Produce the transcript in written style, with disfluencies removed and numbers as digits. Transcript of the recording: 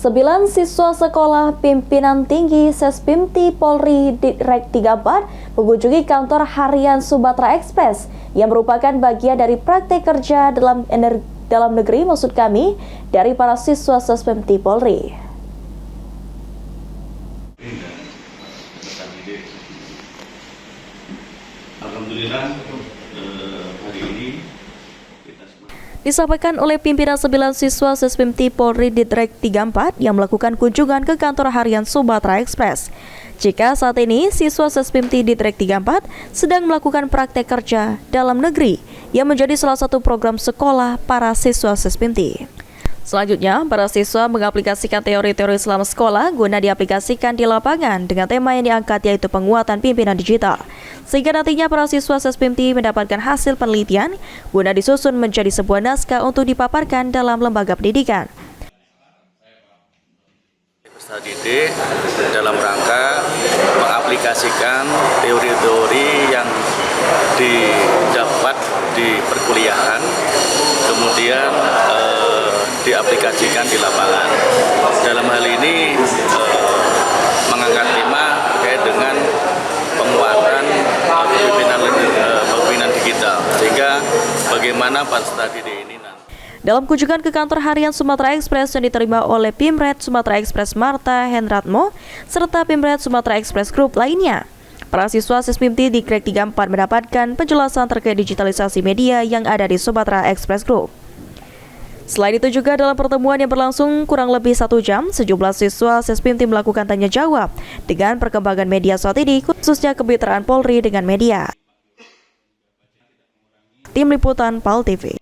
9 siswa sekolah pimpinan tinggi Sespimti Polri Direk 34 mengunjungi kantor harian Sumatera Express yang merupakan bagian dari praktek kerja dalam negeri dari para siswa Sespimti Polri. Alhamdulillah hari ini disampaikan oleh pimpinan 9 siswa Sespimti Polri Direk 34 yang melakukan kunjungan ke kantor harian Sumatera Express. Jika saat ini siswa Sespimti Direk 34 sedang melakukan praktek kerja dalam negeri yang menjadi salah satu program sekolah para siswa Sespimti. Selanjutnya, para siswa mengaplikasikan teori-teori selama sekolah guna diaplikasikan di lapangan dengan tema yang diangkat yaitu penguatan pimpinan digital. Sehingga nantinya para siswa Sespimti mendapatkan hasil penelitian guna disusun menjadi sebuah naskah untuk dipaparkan dalam lembaga pendidikan. Peserta didik dalam rangka mengaplikasikan teori-teori yang didapat di perkuliahan, kemudian diaplikasikan di lapangan. Dalam hal ini mengangkat tema terkait dengan penguatan pimpinan digital, sehingga bagaimana peserta didik ini dalam kunjungan ke kantor harian Sumatera Express yang diterima oleh Pimret Sumatera Express Marta Hendratmo serta Pimret Sumatera Express Group lainnya, para siswa Sespimti Direk 34 mendapatkan penjelasan terkait digitalisasi media yang ada di Sumatera Express Group. Selain itu juga dalam pertemuan yang berlangsung kurang lebih 1 jam, sejumlah siswa Sespimti melakukan tanya jawab dengan perkembangan media saat ini, khususnya kemitraan Polri dengan media. Tim Liputan PAL TV.